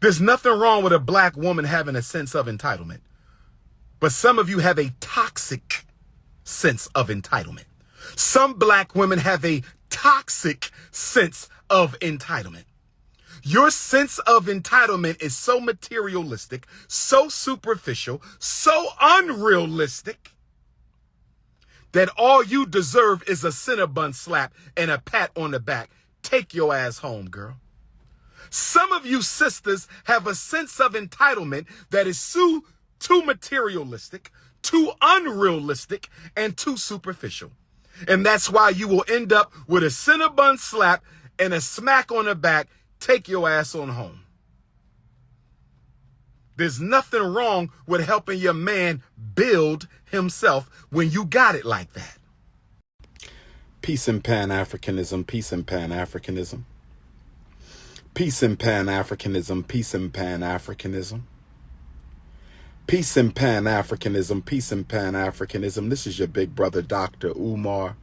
There's nothing wrong with a black woman having a sense of entitlement. But some of you have a toxic sense of entitlement. Some black women have a toxic sense of entitlement. Your sense of entitlement is so materialistic, so superficial, so unrealistic that all you deserve is a Cinnabon slap and a pat on the back. Take your ass home, girl. Some of you sisters have a sense of entitlement that is too materialistic, too unrealistic, and too superficial. And that's why you will end up with a Cinnabon slap and a smack on the back. Take your ass on home. There's nothing wrong with helping your man build himself when you got it like that. Peace and Pan-Africanism, peace and Pan-Africanism. Peace and Pan-Africanism, peace and Pan-Africanism. Peace and Pan-Africanism, peace and Pan-Africanism. This is your big brother, Dr. Umar.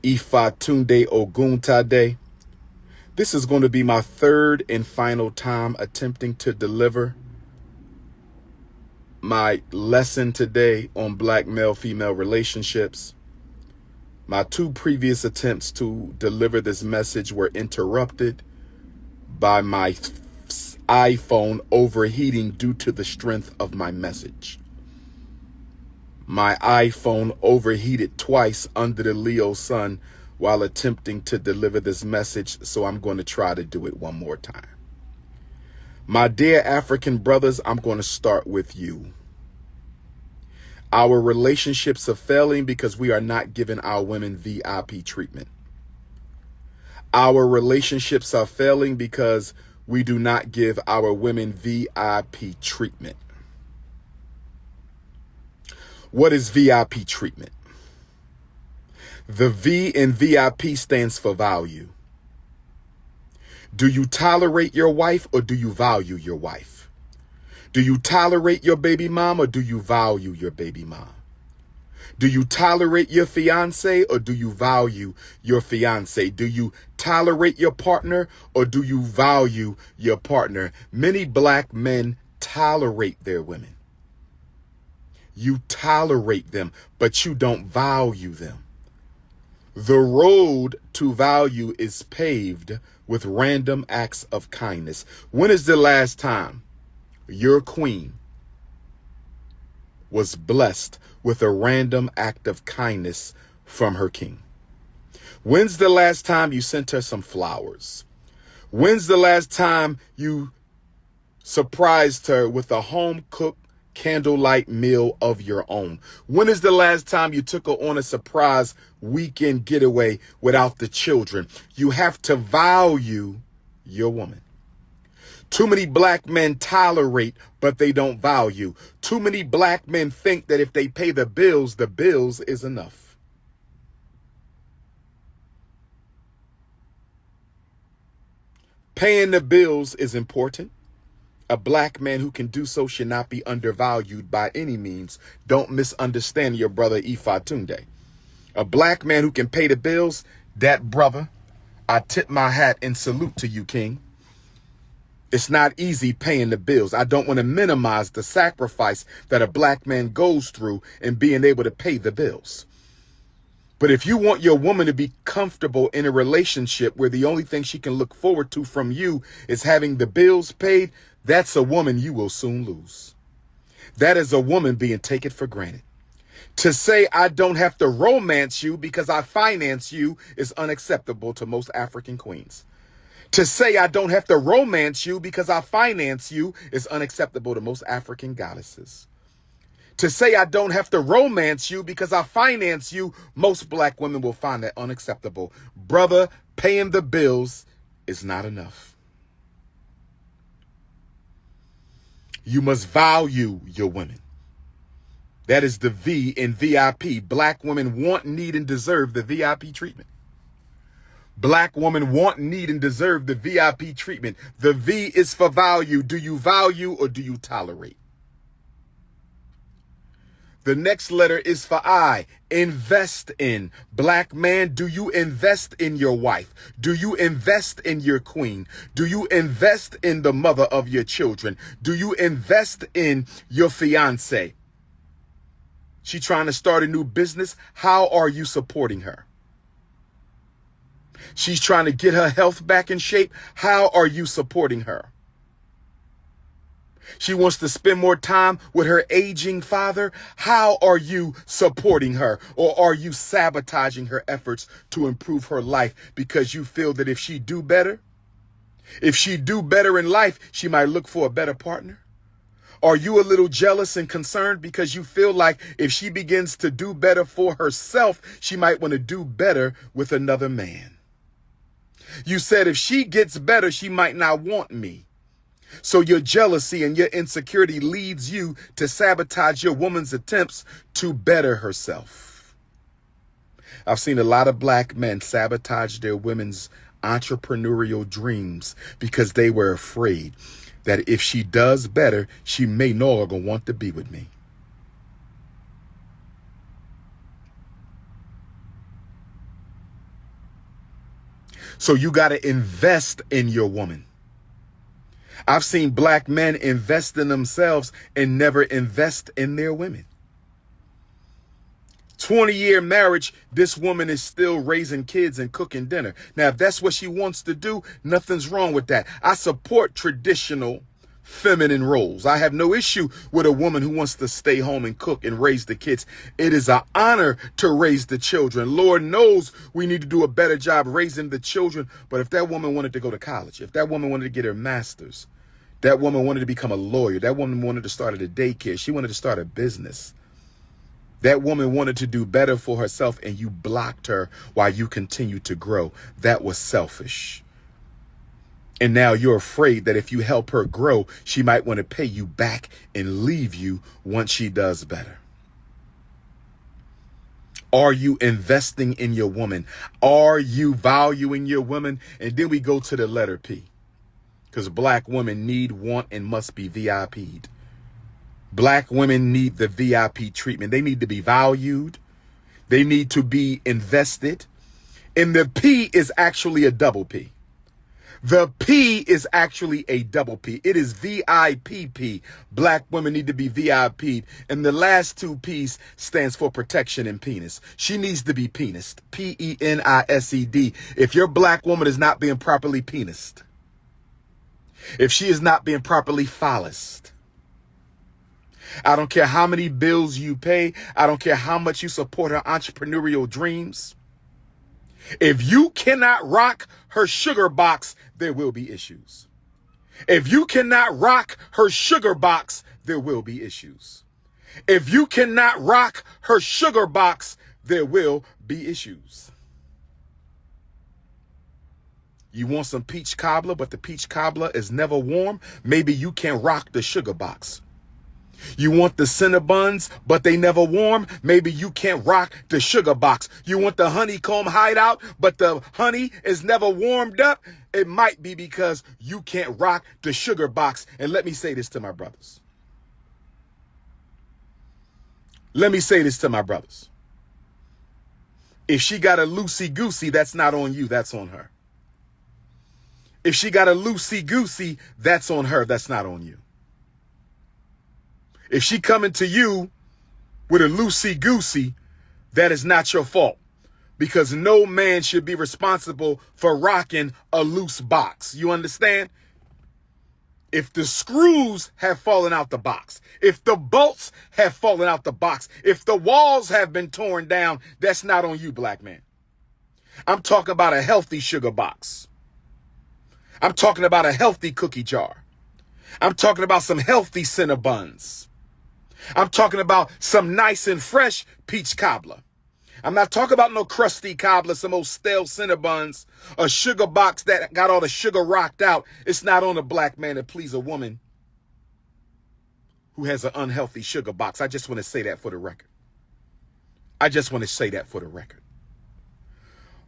Ifatunde Oguntade. This is going to be my third and final time attempting to deliver my lesson today on black male-female relationships. My two previous attempts to deliver this message were interrupted by my iPhone overheating due to the strength of my message. My iPhone overheated twice under the Leo sun while attempting to deliver this message, so I'm going to try to do it one more time. My dear African brothers, I'm going to start with you. Our relationships are failing because we are not giving our women VIP treatment. Our relationships are failing because we do not give our women VIP treatment. What is VIP treatment? The V in VIP stands for value. Do you tolerate your wife or do you value your wife? Do you tolerate your baby mom or do you value your baby mom? Do you tolerate your fiance or do you value your fiance? Do you tolerate your partner or do you value your partner? Many black men tolerate their women. You tolerate them, but you don't value them. The road to value is paved with random acts of kindness. When is the last time your queen was blessed with a random act of kindness from her king? When's the last time you sent her some flowers? When's the last time you surprised her with a home-cooked candlelight meal of your own? When is the last time you took her on a surprise weekend getaway without the children? You have to value your woman. Too many black men tolerate, but they don't value. Too many black men think that if they pay the bills is enough. Paying the bills is important. A black man who can do so should not be undervalued by any means. Don't misunderstand your brother Ifatunde. A black man who can pay the bills, that brother, I tip my hat and salute to you, King. It's not easy paying the bills. I don't want to minimize the sacrifice that a black man goes through in being able to pay the bills. But if you want your woman to be comfortable in a relationship where the only thing she can look forward to from you is having the bills paid, that's a woman you will soon lose. That is a woman being taken for granted. To say I don't have to romance you because I finance you is unacceptable to most African queens. To say I don't have to romance you because I finance you is unacceptable to most African goddesses. To say I don't have to romance you because I finance you, most black women will find that unacceptable. Brother, paying the bills is not enough. You must value your women. That is the V in VIP. Black women want, need, and deserve the VIP treatment. Black women want, need, and deserve the VIP treatment. The V is for value. Do you value or do you tolerate? The next letter is for I. Invest in. Black man, do you invest in your wife? Do you invest in your queen? Do you invest in the mother of your children? Do you invest in your fiance? She trying to start a new business. How are you supporting her? She's trying to get her health back in shape. How are you supporting her? She wants to spend more time with her aging father. How are you supporting her? Or are you sabotaging her efforts to improve her life because you feel that if she do better in life, she might look for a better partner? Are you a little jealous and concerned because you feel like if she begins to do better for herself, she might want to do better with another man? You said if she gets better, she might not want me. So your jealousy and your insecurity leads you to sabotage your woman's attempts to better herself. I've seen a lot of black men sabotage their women's entrepreneurial dreams because they were afraid that if she does better, she may no longer want to be with me. So you got to invest in your woman. I've seen black men invest in themselves and never invest in their women. 20-year marriage, this woman is still raising kids and cooking dinner. Now, if that's what she wants to do, nothing's wrong with that. I support traditional feminine roles. I have no issue with a woman who wants to stay home and cook and raise the kids. It is an honor to raise the children. Lord knows we need to do a better job raising the children. But if that woman wanted to go to college, if that woman wanted to get her master's, that woman wanted to become a lawyer, that woman wanted to start a daycare, she wanted to start a business, that woman wanted to do better for herself and you blocked her while you continued to grow, that was selfish. And now you're afraid that if you help her grow, she might want to pay you back and leave you once she does better. Are you investing in your woman? Are you valuing your woman? And then we go to the letter P. Because black women need, want, and must be VIP'd. Black women need the VIP treatment. They need to be valued. They need to be invested. And the P is actually a double P. The P is actually a double P. It is VIPP. Black women need to be VIP'd. And the last two P's stands for protection and penis. She needs to be penised. Penised. If your black woman is not being properly penised, if she is not being properly phallused, I don't care how many bills you pay. I don't care how much you support her entrepreneurial dreams. If you cannot rock her sugar box, there will be issues. If you cannot rock her sugar box, there will be issues. If you cannot rock her sugar box, there will be issues. You want some peach cobbler, but the peach cobbler is never warm? Maybe you can rock the sugar box. You want the Cinnabons, but they never warm? Maybe you can't rock the sugar box. You want the honeycomb hideout, but the honey is never warmed up? It might be because you can't rock the sugar box. And let me say this to my brothers. Let me say this to my brothers. If she got a loosey-goosey, that's not on you, that's on her. If she got a loosey-goosey, that's on her, that's not on you. If she coming to you with a loosey-goosey, that is not your fault. Because no man should be responsible for rocking a loose box. You understand? If the screws have fallen out the box, if the bolts have fallen out the box, if the walls have been torn down, that's not on you, black man. I'm talking about a healthy sugar box. I'm talking about a healthy cookie jar. I'm talking about some healthy Cinnabons. I'm talking about some nice and fresh peach cobbler. I'm not talking about no crusty cobbler, some old stale Cinnabons, a sugar box that got all the sugar rocked out. It's not on a black man to please a woman who has an unhealthy sugar box. I just want to say that for the record. I just want to say that for the record.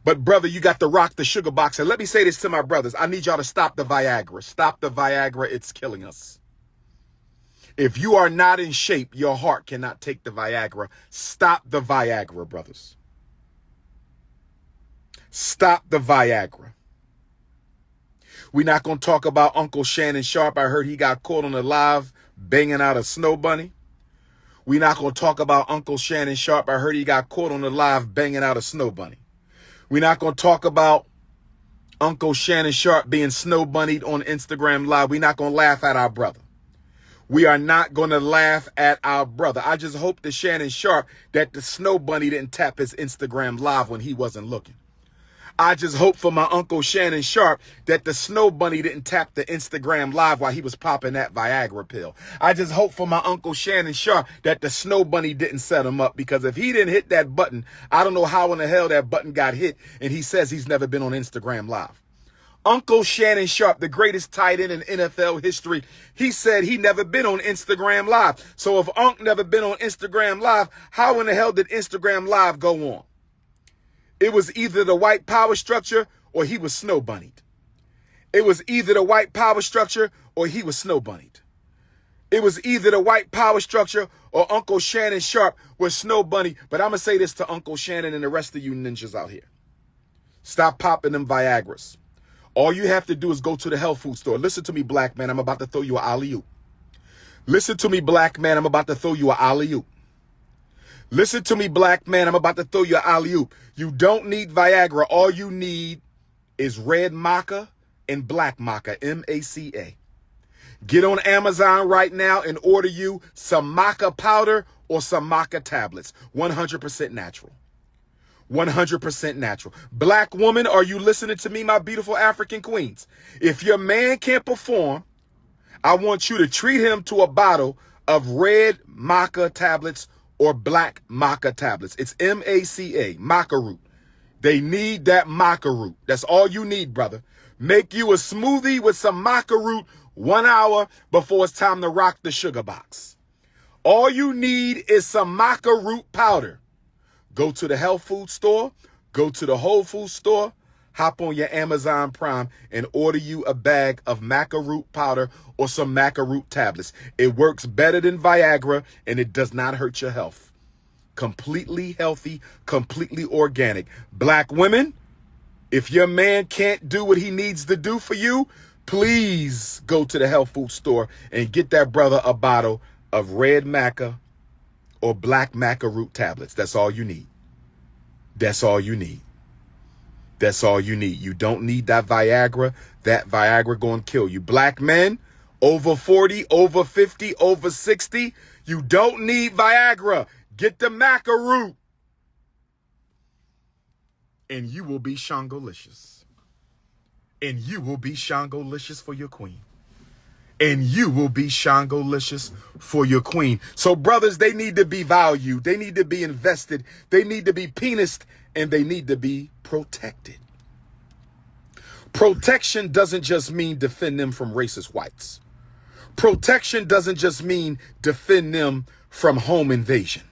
But brother, you got to rock the sugar box. And let me say this to my brothers. I need y'all to stop the Viagra. Stop the Viagra. It's killing us. If you are not in shape, your heart cannot take the Viagra. Stop the Viagra, brothers. Stop the Viagra. We're not going to talk about Uncle Shannon Sharp. I heard he got caught on the live banging out a snow bunny. We're not going to talk about Uncle Shannon Sharp. I heard he got caught on the live banging out a snow bunny. We're not going to talk about Uncle Shannon Sharp being snow bunnied on Instagram Live. We're not going to laugh at our brother. We are not going to laugh at our brother. I just hope to Shannon Sharp that the snow bunny didn't tap his Instagram Live when he wasn't looking. I just hope for my Uncle Shannon Sharp that the snow bunny didn't tap the Instagram Live while he was popping that Viagra pill. I just hope for my Uncle Shannon Sharp that the snow bunny didn't set him up, because if he didn't hit that button, I don't know how in the hell that button got hit, and he says he's never been on Instagram Live. Uncle Shannon Sharp, the greatest tight end in NFL history, he said he never been on Instagram Live. So if Unc never been on Instagram Live, how in the hell did Instagram Live go on? It was either the white power structure or he was snow bunnied. It was either the white power structure or he was snow bunnied. It was either the white power structure or Uncle Shannon Sharp was snow bunny. But I'm going to say this to Uncle Shannon and the rest of you ninjas out here. Stop popping them Viagras. All you have to do is go to the health food store. Listen to me, black man. I'm about to throw you an alley-oop. Listen to me, black man. I'm about to throw you an alley-oop. Listen to me, black man. I'm about to throw you an alley-oop. You don't need Viagra. All you need is red maca and black maca, M-A-C-A. Get on Amazon right now and order you some maca powder or some maca tablets. 100% natural. 100% natural. Black woman, are you listening to me, my beautiful African queens? If your man can't perform, I want you to treat him to a bottle of red maca tablets or black maca tablets. It's M-A-C-A, maca root. They need that maca root. That's all you need, brother. Make you a smoothie with some maca root 1 hour before it's time to rock the sugar box. All you need is some maca root powder. Go to the health food store, go to the Whole Food store, hop on your Amazon Prime and order you a bag of maca root powder or some maca root tablets. It works better than Viagra and it does not hurt your health. Completely healthy, completely organic. Black women, if your man can't do what he needs to do for you, please go to the health food store and get that brother a bottle of red maca or black maca root tablets. That's all you need. That's all you need. That's all you need. You don't need that Viagra. That Viagra going to kill you. Black men, over 40, over 50, over 60, you don't need Viagra. Get the maca root. And you will be Shangolicious. And you will be Shangolicious for your queen. And you will be Shangolicious for your queen. So brothers, they need to be valued. They need to be invested. They need to be penised. And they need to be protected. Protection doesn't just mean defend them from racist whites. Protection doesn't just mean defend them from home invasion.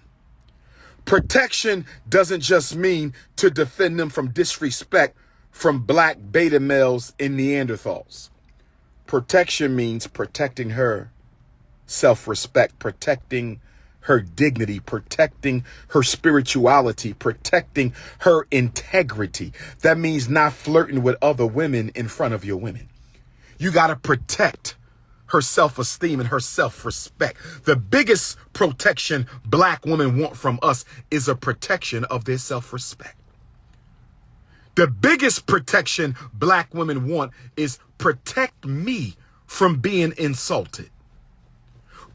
Protection doesn't just mean to defend them from disrespect from black beta males and Neanderthals. Protection means protecting her self-respect, protecting her dignity, protecting her spirituality, protecting her integrity. That means not flirting with other women in front of your women. You got to protect her self-esteem and her self-respect. The biggest protection black women want from us is a protection of their self-respect. The biggest protection black women want is protect me from being insulted.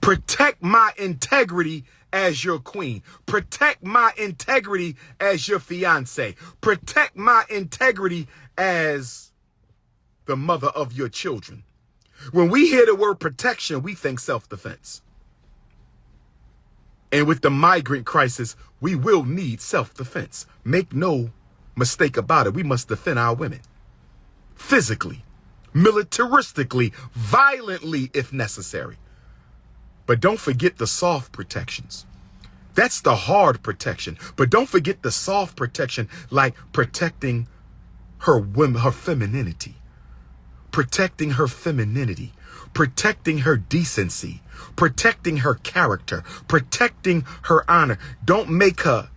Protect my integrity as your queen. Protect my integrity as your fiance. Protect my integrity as the mother of your children. When we hear the word protection, we think self-defense. And with the migrant crisis, we will need self-defense. Make no mistake about it. We must defend our women. Physically, militaristically, violently if necessary. But don't forget the soft protections. That's the hard protection. But don't forget the soft protection, like protecting her women, her femininity. Protecting her femininity. protecting her decency, protecting her character, protecting her honor. Don't make her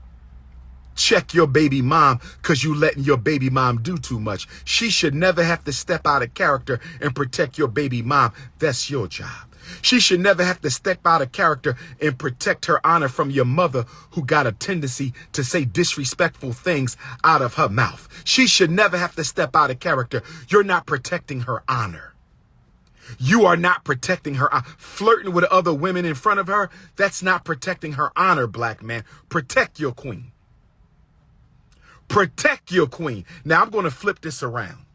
check your baby mom because you letting your baby mom do too much. She should never have to step out of character and protect your baby mom. That's your job. She should never have to step out of character and protect her honor from your mother, who got a tendency to say disrespectful things out of her mouth. She should never have to step out of character. You're not protecting her honor. You are not protecting her. Flirting with other women in front of her, that's not protecting her honor, black man. Protect your queen. Protect your queen. Now, I'm going to flip this around.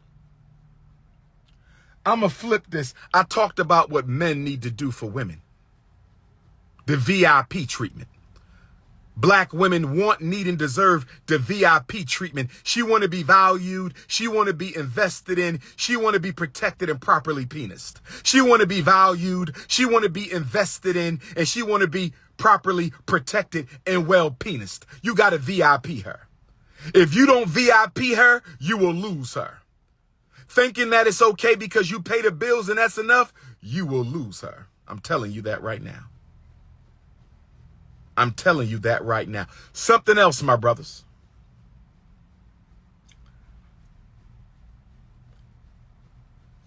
I'm going to flip this. I talked about what men need to do for women. The VIP treatment. Black women want, need, and deserve the VIP treatment. She want to be valued. She want to be invested in. She want to be protected and properly penised. She want to be valued. She want to be invested in. And she want to be properly protected and well penised. You got to VIP her. If you don't VIP her, you will lose her. Thinking that it's okay because you pay the bills and that's enough, you will lose her. I'm telling you that right now. I'm telling you that right now. Something else, my brothers.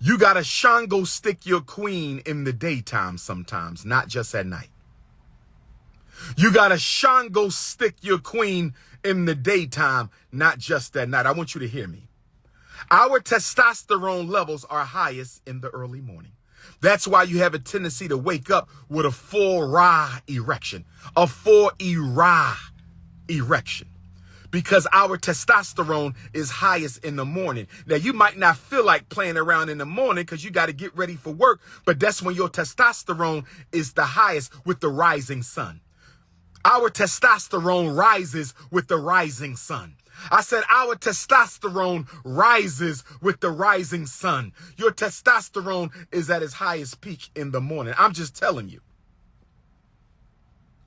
You got to Shango stick your queen in the daytime sometimes, not just at night. You got to Shango stick your queen in the daytime, not just at night. I want you to hear me. Our testosterone levels are highest in the early morning. That's why you have a tendency to wake up with a full Ra erection, a full Ra erection, because our testosterone is highest in the morning. Now, you might not feel like playing around in the morning because you got to get ready for work, but that's when your testosterone is the highest with the rising sun. Our testosterone rises with the rising sun. I said our testosterone rises with the rising sun. Your testosterone is at its highest peak in the morning. I'm just telling you.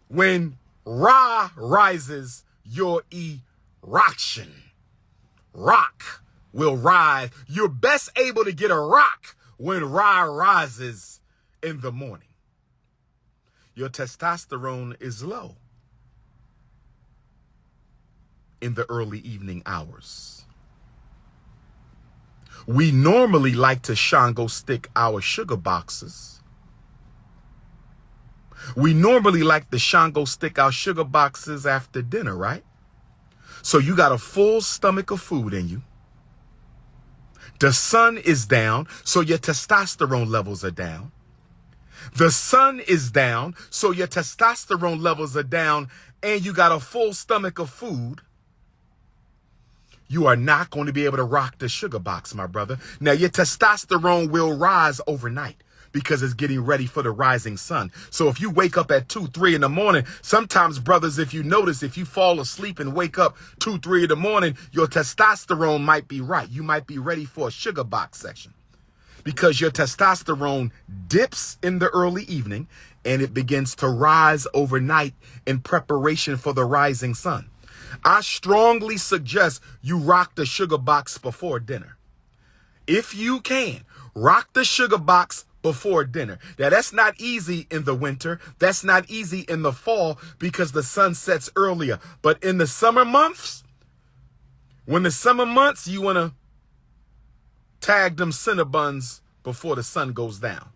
When Ra rises, your erection, rock, will rise. You're best able to get a rock when Ra rises in the morning. Your testosterone is low in the early evening hours. We normally like to Shango stick our sugar boxes. We normally like to Shango stick our sugar boxes after dinner, right? So you got a full stomach of food in you. The sun is down, so your testosterone levels are down. The sun is down, so your testosterone levels are down, and you got a full stomach of food. You are not going to be able to rock the sugar box, my brother. Now, your testosterone will rise overnight because it's getting ready for the rising sun. So if you wake up at 2, 3 in the morning, sometimes, brothers, if you notice, if you fall asleep and wake up 2, 3 in the morning, your testosterone might be right. You might be ready for a sugar box section because your testosterone dips in the early evening and it begins to rise overnight in preparation for the rising sun. I strongly suggest you rock the sugar box before dinner. If you can, rock the sugar box before dinner. Now, that's not easy in the winter. That's not easy in the fall because the sun sets earlier. But in the summer months, you want to tag them Cinnabons before the sun goes down.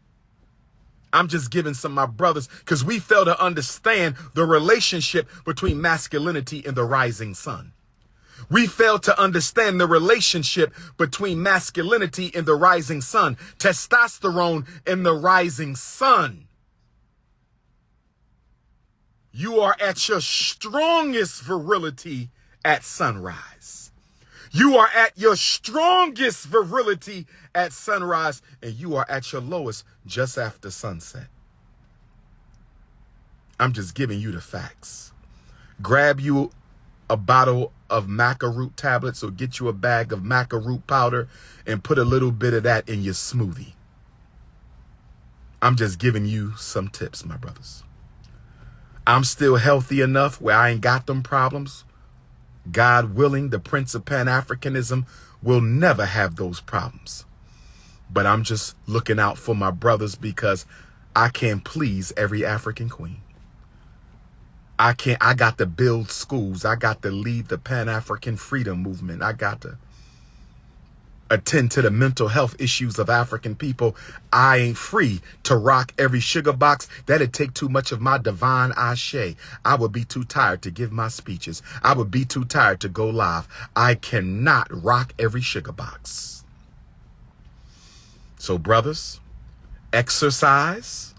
I'm just giving some of my brothers because we fail to understand the relationship between masculinity and the rising sun. We fail to understand the relationship between masculinity and the rising sun, testosterone and the rising sun. You are at your strongest virility at sunrise. You are at your strongest virility at sunrise, and you are at your lowest just after sunset. I'm just giving you the facts. Grab you a bottle of maca root tablets or get you a bag of maca root powder and put a little bit of that in your smoothie. I'm just giving you some tips, my brothers. I'm still healthy enough where I ain't got them problems. God willing, the Prince of Pan-Africanism will never have those problems. But I'm just looking out for my brothers because I can't please every African queen. I got to build schools. I got to lead the Pan-African freedom movement. I got to attend to the mental health issues of African people. I ain't free to rock every sugar box. That'd take too much of my divine ashe. I would be too tired to give my speeches. I would be too tired to go live. I cannot rock every sugar box. So brothers, exercise,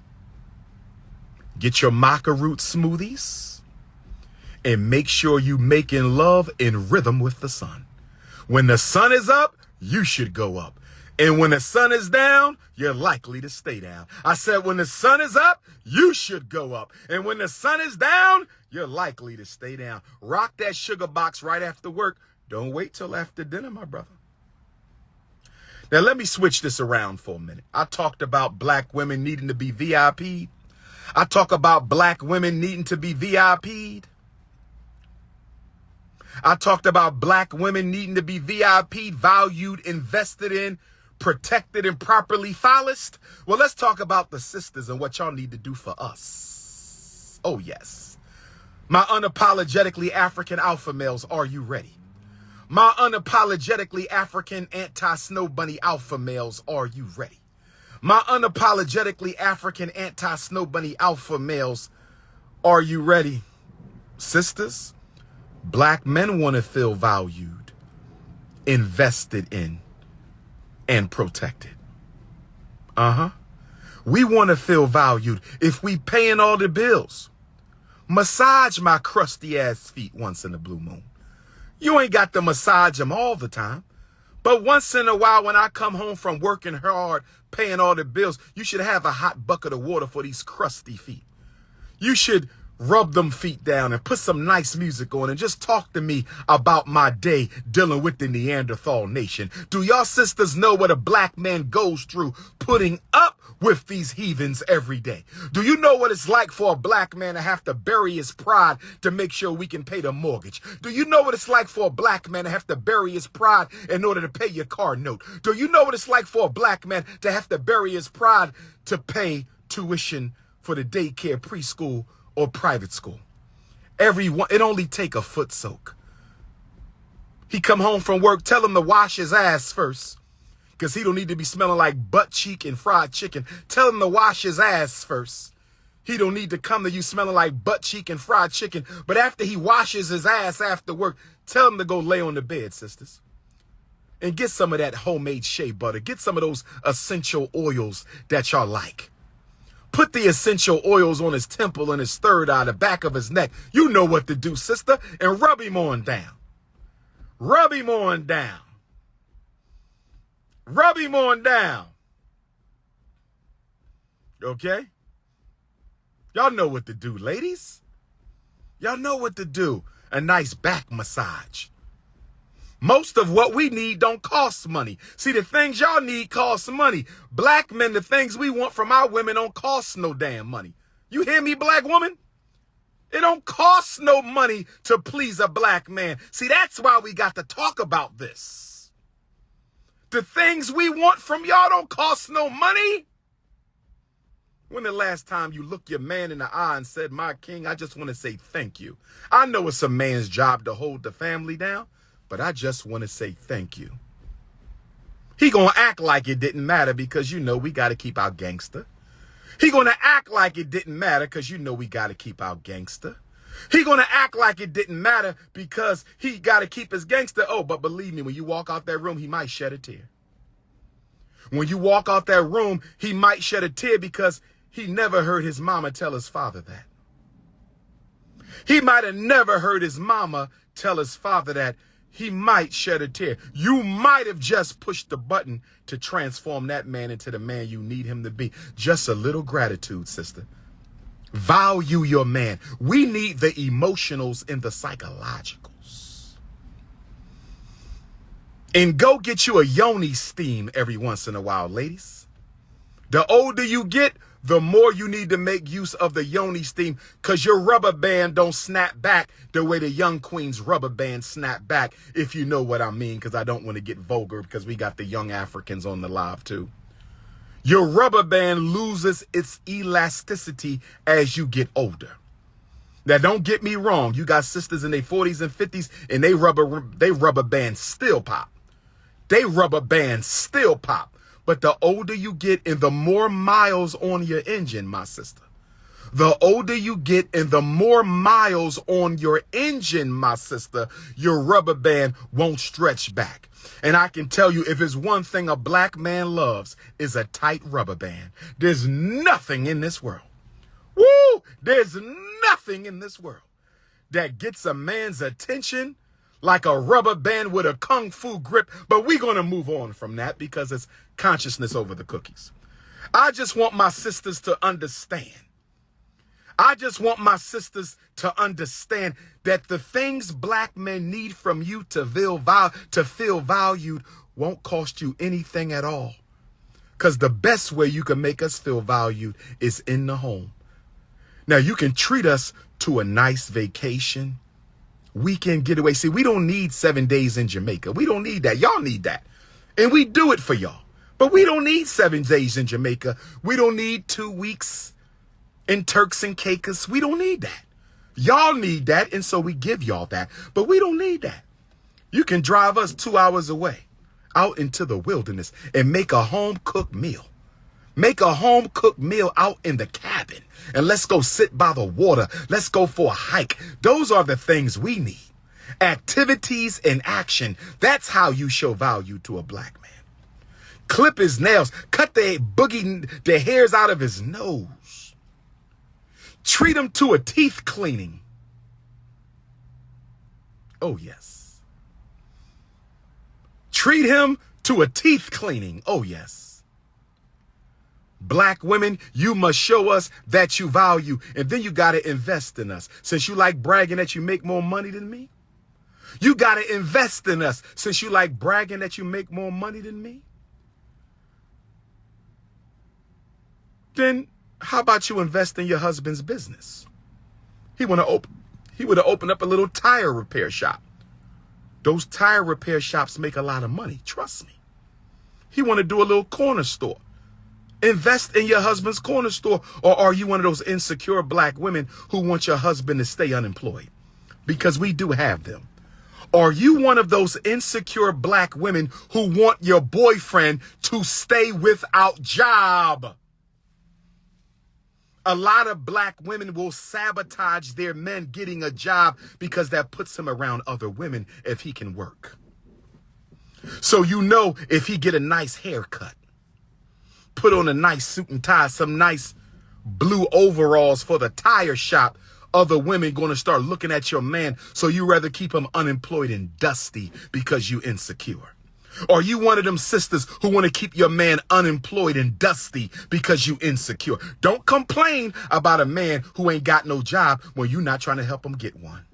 get your maca root smoothies, and make sure you making love in rhythm with the sun. When the sun is up, you should go up. And when the sun is down, you're likely to stay down. I said, when the sun is up, you should go up. And when the sun is down, you're likely to stay down. Rock that sugar box right after work. Don't wait till after dinner, my brother. Now, let me switch this around for a minute. I talked about black women needing to be VIP'd. I talk about black women needing to be VIP'd. I talked about black women needing to be VIP'd, valued, invested in, protected, and properly fallised. Well, let's talk about the sisters and what y'all need to do for us. Oh, yes. My unapologetically African alpha males, are you ready? My unapologetically African anti-snow bunny alpha males, are you ready? My unapologetically African anti-snow bunny alpha males, are you ready? Sisters, black men want to feel valued, invested in, and protected. We want to feel valued. If we paying all the bills, massage my crusty ass feet once in a blue moon. You ain't got to massage them all the time. But once in a while, when I come home from working hard, paying all the bills, you should have a hot bucket of water for these crusty feet. You should rub them feet down and put some nice music on and just talk to me about my day dealing with the Neanderthal nation. Do y'all sisters know what a black man goes through putting up with these heathens every day? Do you know what it's like for a black man to have to bury his pride to make sure we can pay the mortgage? Do you know what it's like for a black man to have to bury his pride in order to pay your car note? Do you know what it's like for a black man to have to bury his pride to pay tuition for the daycare, preschool, or private school? Everyone, it only take a foot soak. He come home from work, tell him to wash his ass first, because he don't need to be smelling like butt cheek and fried chicken. Tell him to wash his ass first. He don't need to come to you smelling like butt cheek and fried chicken. But after he washes his ass after work, tell him to go lay on the bed, sisters, and get some of that homemade shea butter. Get some of those essential oils that y'all like. Put the essential oils on his temple and his third eye, the back of his neck. You know what to do, sister. And rub him on down. Rub him on down. Rub him on down. Okay? Y'all know what to do, ladies. Y'all know what to do. A nice back massage. Most of what we need don't cost money. See, the things y'all need cost money. Black men, the things we want from our women don't cost no damn money. You hear me, black woman? It don't cost no money to please a black man. See, that's why we got to talk about this. The things we want from y'all don't cost no money. When the last time you looked your man in the eye and said, my king, I just want to say thank you. I know it's a man's job to hold the family down, but I just want to say thank you. He gonna act like it didn't matter because you know we got to keep our gangster. He gonna act like it didn't matter because you know we got to keep our gangster. He gonna act like it didn't matter because he got to keep his gangster. Oh, but believe me, when you walk out that room, he might shed a tear. When you walk out that room, he might shed a tear because he never heard his mama tell his father that. He might have never heard his mama tell his father that. He might shed a tear. You might have just pushed the button to transform that man into the man you need him to be. Just a little gratitude, sister. Value your man. We need the emotionals and the psychologicals. And go get you a yoni steam every once in a while, ladies. The older you get, the more you need to make use of the yoni steam, because your rubber band don't snap back the way the young queen's rubber band snap back, if you know what I mean, because I don't want to get vulgar because we got the young Africans on the live too. Your rubber band loses its elasticity as you get older. Now, don't get me wrong. You got sisters in their 40s and 50s and they rubber bands still pop. They rubber bands still pop. But the older you get and the more miles on your engine, my sister, the older you get and the more miles on your engine, my sister, your rubber band won't stretch back. And I can tell you, if it's one thing a black man loves, is a tight rubber band. There's nothing in this world. Woo! There's nothing in this world that gets a man's attention like a rubber band with a kung fu grip. But we're going to move on from that because it's consciousness over the cookies. I just want my sisters to understand. I just want my sisters to understand that the things black men need from you to feel valued won't cost you anything at all. Because the best way you can make us feel valued is in the home. Now, you can treat us to a nice vacation, weekend getaway. See, we don't need 7 days in Jamaica. We don't need that. Y'all need that. And we do it for y'all. But we don't need 7 days in Jamaica. We don't need 2 weeks in Turks and Caicos. We don't need that. Y'all need that, and so we give y'all that. But we don't need that. You can drive us 2 hours away out into the wilderness and make a home-cooked meal. Make a home-cooked meal out in the cabin. And let's go sit by the water. Let's go for a hike. Those are the things we need. Activities and action. That's how you show value to a black man. Clip his nails. Cut the hairs out of his nose. Treat him to a teeth cleaning. Oh, yes. Treat him to a teeth cleaning. Oh, yes. Black women, you must show us that you value, and then you got to invest in us. Since you like bragging that you make more money than me, you got to invest in us. Since you like bragging that you make more money than me, then how about you invest in your husband's business? He would have opened up a little tire repair shop. Those tire repair shops make a lot of money. Trust me. He want to do a little corner store. Invest in your husband's corner store. Or are you one of those insecure black women who want your husband to stay unemployed? Because we do have them. Are you one of those insecure black women who want your boyfriend to stay without job? A lot of black women will sabotage their men getting a job because that puts him around other women if he can work. So you know, if he get a nice haircut, put on a nice suit and tie, some nice blue overalls for the tire shop, other women going to start looking at your man. So you rather keep him unemployed and dusty because you insecure. Or you one of them sisters who want to keep your man unemployed and dusty because you insecure. Don't complain about a man who ain't got no job when you're not trying to help him get one.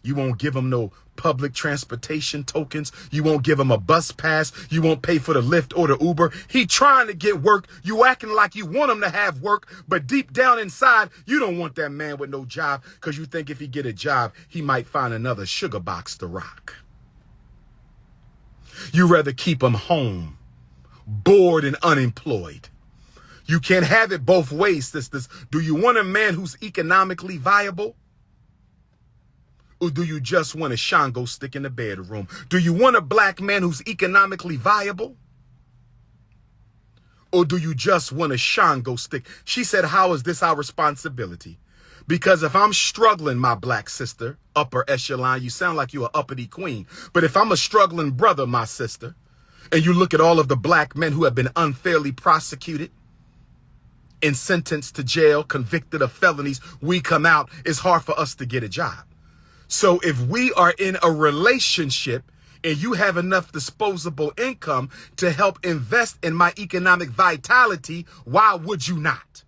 You won't give him no public transportation tokens. You won't give him a bus pass. You won't pay for the Lyft or the Uber. He trying to get work. You acting like you want him to have work, but deep down inside, you don't want that man with no job because you think if he get a job, he might find another sugar box to rock. You rather keep him home, bored and unemployed. You can't have it both ways, sisters. Do you want a man who's economically viable? Or do you just want a Shango stick in the bedroom? Do you want a black man who's economically viable? Or do you just want a Shango stick? She said, how is this our responsibility? Because if I'm struggling, my black sister, upper echelon, you sound like you're an uppity queen. But if I'm a struggling brother, my sister, and you look at all of the black men who have been unfairly prosecuted and sentenced to jail, convicted of felonies, we come out, it's hard for us to get a job. So if we are in a relationship and you have enough disposable income to help invest in my economic vitality, why would you not?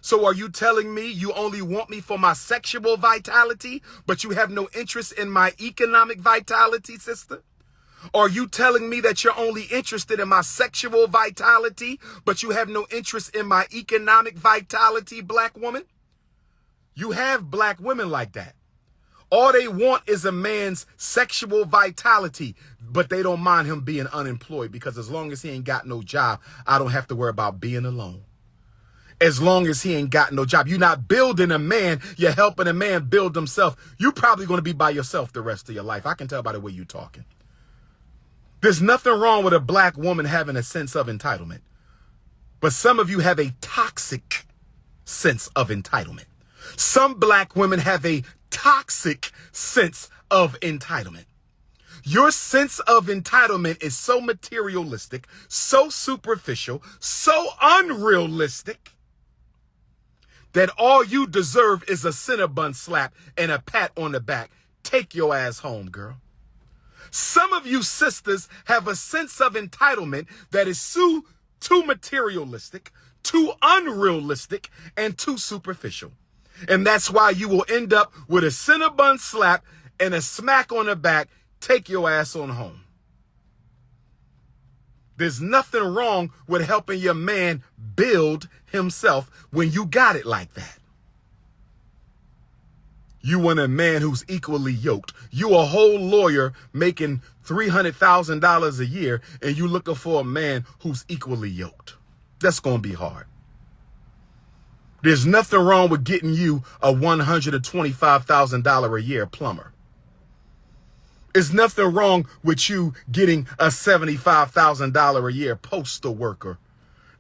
So are you telling me you only want me for my sexual vitality, but you have no interest in my economic vitality, sister? Are you telling me that you're only interested in my sexual vitality, but you have no interest in my economic vitality, black woman? You have black women like that. All they want is a man's sexual vitality, but they don't mind him being unemployed, because as long as he ain't got no job, I don't have to worry about being alone. As long as he ain't got no job. You're not building a man. You're helping a man build himself. You're probably going to be by yourself the rest of your life. I can tell by the way you're talking. There's nothing wrong with a black woman having a sense of entitlement. But some of you have a toxic sense of entitlement. Some black women have a toxic sense of entitlement. Your sense of entitlement is so materialistic, so superficial, so unrealistic, that all you deserve is a Cinnabon slap and a pat on the back. Take your ass home, girl. Some of you sisters have a sense of entitlement that is too materialistic, too unrealistic, and too superficial. And that's why you will end up with a Cinnabon slap and a smack on the back. Take your ass on home. There's nothing wrong with helping your man build himself when you got it like that. You want a man who's equally yoked. You a whole lawyer making $300,000 a year, and you looking for a man who's equally yoked. That's going to be hard. There's nothing wrong with getting you a $125,000 a year plumber. There's nothing wrong with you getting a $75,000 a year postal worker.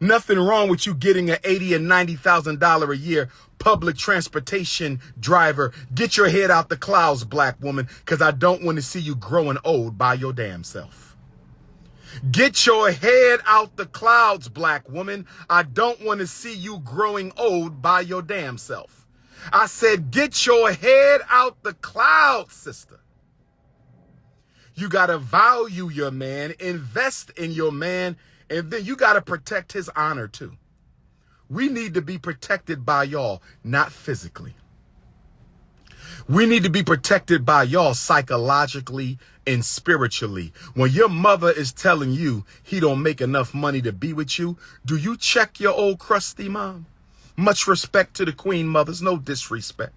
Nothing wrong with you getting an $80,000 and $90,000 a year public transportation driver. Get your head out the clouds, black woman, because I don't want to see you growing old by your damn self. Get your head out the clouds, black woman. I don't want to see you growing old by your damn self. I said, get your head out the clouds, sister. You got to value your man, invest in your man, and then you got to protect his honor too. We need to be protected by y'all, not physically. We need to be protected by y'all psychologically and spiritually. When your mother is telling you he don't make enough money to be with you, do you check your old crusty mom? Much respect to the queen mothers, no disrespect.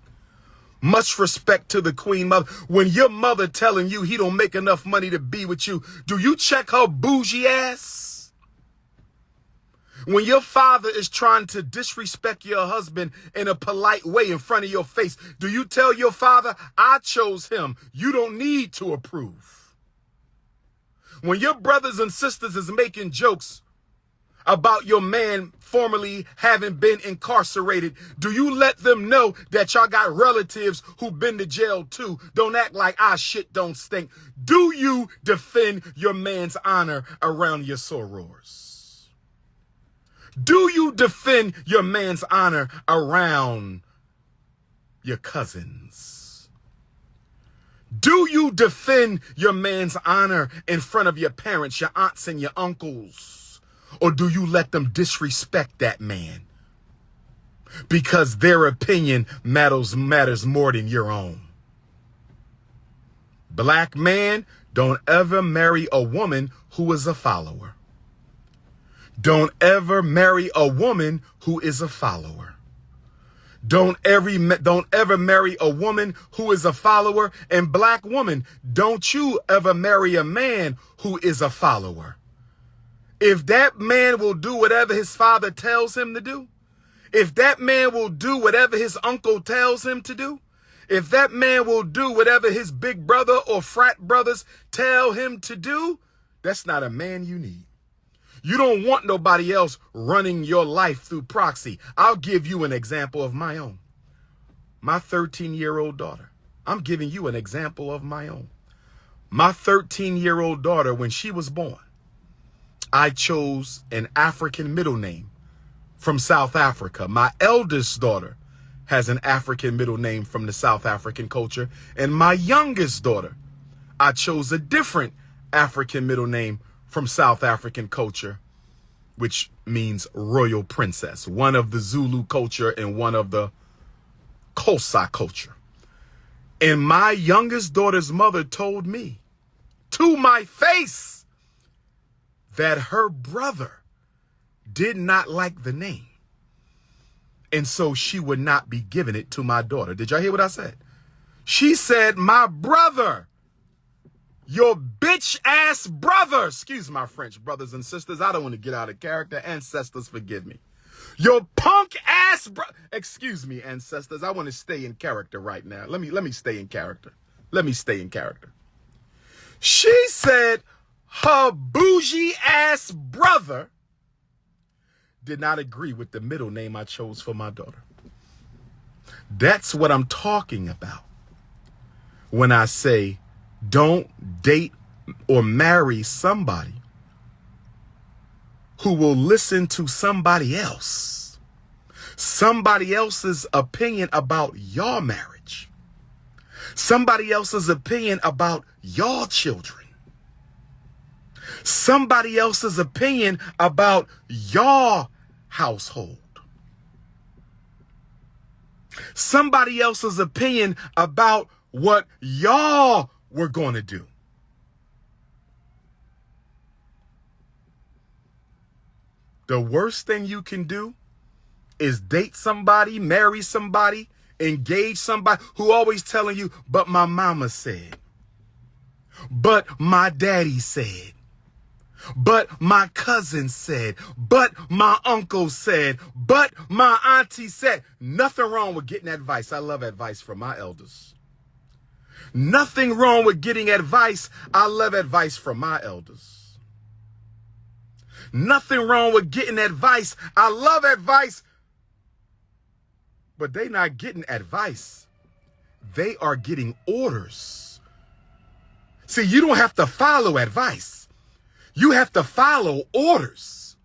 Much respect to the queen mother. When your mother telling you he don't make enough money to be with you, do you check her bougie ass? When your father is trying to disrespect your husband in a polite way in front of your face, do you tell your father, I chose him, you don't need to approve? When your brothers and sisters is making jokes about your man formerly having been incarcerated, do you let them know that y'all got relatives who've been to jail too? Don't act like our shit don't stink. Do you defend your man's honor around your sorors? Do you defend your man's honor around your cousins? Do you defend your man's honor in front of your parents, your aunts and your uncles? Or do you let them disrespect that man because their opinion matters more than your own? Black man, don't ever marry a woman who is a follower. Don't ever marry a woman who is a follower. Don't ever marry a woman who is a follower. And black woman, don't you ever marry a man who is a follower. If that man will do whatever his father tells him to do, if that man will do whatever his uncle tells him to do, if that man will do whatever his big brother or frat brothers tell him to do, that's not a man you need. You don't want nobody else running your life through proxy. I'll give you an example of my own. My 13-year-old daughter. I'm giving you an example of my own. My 13-year-old daughter, when she was born, I chose an African middle name from South Africa. My eldest daughter has an African middle name from the South African culture. And my youngest daughter, I chose a different African middle name from South African culture, which means royal princess, one of the Zulu culture and one of the Xhosa culture. And my youngest daughter's mother told me to my face that her brother did not like the name. And so she would not be giving it to my daughter. Did y'all hear what I said? She said, my brother, your bitch ass brother, excuse my French, brothers and sisters. I don't want to get out of character. Ancestors, forgive me. Your punk ass excuse me, ancestors. I want to stay in character right now. Let me stay in character. Let me stay in character. She said her bougie ass brother did not agree with the middle name I chose for my daughter. That's what I'm talking about when I say don't date or marry somebody who will listen to somebody else's opinion about your marriage, somebody else's opinion about your children, somebody else's opinion about your household, somebody else's opinion about what y'all were going to do. The worst thing you can do is date somebody, marry somebody, engage somebody who always telling you, but my mama said, but my daddy said, but my cousin said, but my uncle said, but my auntie said. Nothing wrong with getting advice. I love advice from my elders. Nothing wrong with getting advice. I love advice from my elders. Nothing wrong with getting advice. I love advice. But they not getting advice. They are getting orders. See, you don't have to follow advice. You have to follow orders.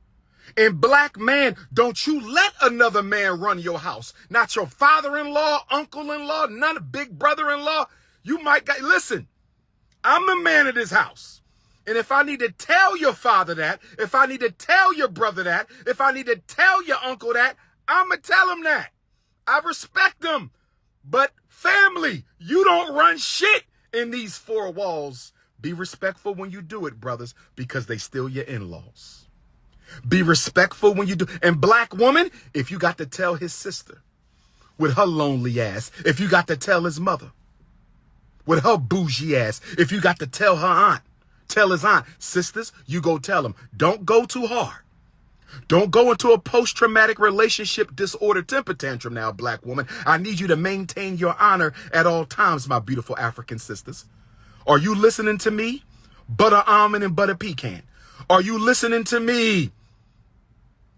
And black man, don't you let another man run your house. Not your father-in-law, uncle-in-law, none of big brother-in-law. You might get, listen, I'm the man of this house. And if I need to tell your father that, if I need to tell your brother that, if I need to tell your uncle that, I'm going to tell him that. I respect them. But family, you don't run shit in these four walls. Be respectful when you do it, brothers, because they still your in-laws. Be respectful when you do. And black woman, if you got to tell his sister with her lonely ass, if you got to tell his mother with her bougie ass, if you got to tell her aunt, tell his aunt, sisters, you go tell him. Don't go too hard. Don't go into a post-traumatic relationship disorder temper tantrum now, black woman. I need you to maintain your honor at all times, my beautiful African sisters. Are you listening to me? Butter almond and butter pecan. Are you listening to me?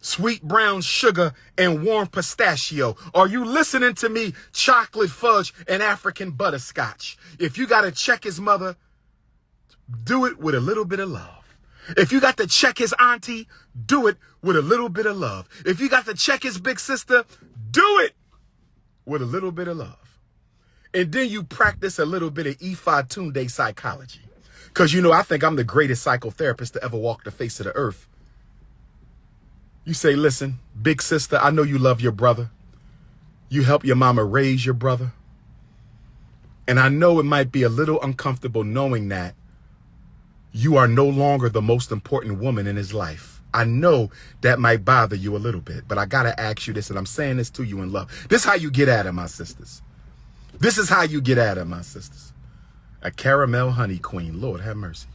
Sweet brown sugar and warm pistachio. Are you listening to me? Chocolate fudge and African butterscotch. If you got to check his mother, do it with a little bit of love. If you got to check his auntie, do it with a little bit of love. If you got to check his big sister, do it with a little bit of love. And then you practice a little bit of Ifa Tunde psychology. Because, you know, I think I'm the greatest psychotherapist to ever walk the face of the earth. You say, listen, big sister, I know you love your brother. You help your mama raise your brother. And I know it might be a little uncomfortable knowing that you are no longer the most important woman in his life. I know that might bother you a little bit, but I got to ask you this, and I'm saying this to you in love. This is how you get at it, my sisters. This is how you get at it, my sisters. A caramel honey queen, Lord have mercy.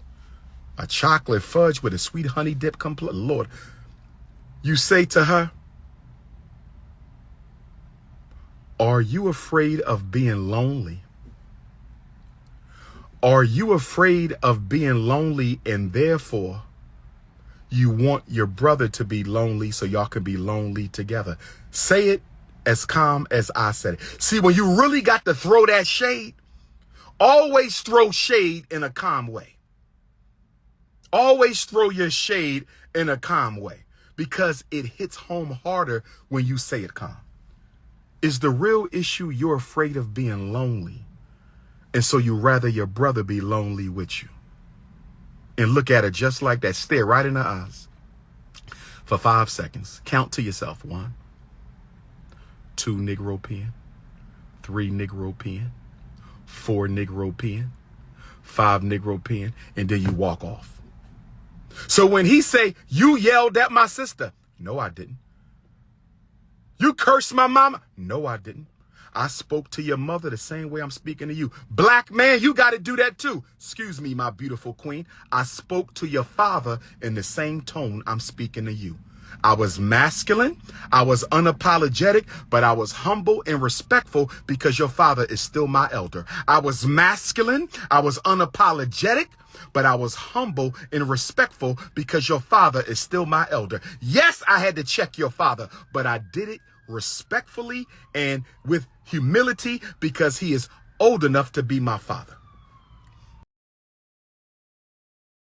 A chocolate fudge with a sweet honey dip, Lord. You say to her, are you afraid of being lonely? Are you afraid of being lonely and therefore you want your brother to be lonely so y'all can be lonely together? Say it as calm as I said it. See, when you really got to throw that shade, always throw shade in a calm way. Always throw your shade in a calm way because it hits home harder when you say it calm. Is the real issue you're afraid of being lonely? And so you rather your brother be lonely with you. And look at her just like that. Stare right in her eyes for 5 seconds. Count to yourself. 1, 2 Negro pen, 3 Negro pen, 4 Negro pen, 5 Negro pen, and then you walk off. So when he say, you yelled at my sister. No, I didn't. You cursed my mama. No, I didn't. I spoke to your mother the same way I'm speaking to you. Black man, you got to do that too. Excuse me, my beautiful queen. I spoke to your father in the same tone I'm speaking to you. I was masculine, I was unapologetic, but I was humble and respectful because your father is still my elder. I was masculine, I was unapologetic, but I was humble and respectful because your father is still my elder. Yes, I had to check your father, but I did it respectfully and with humility because he is old enough to be my father.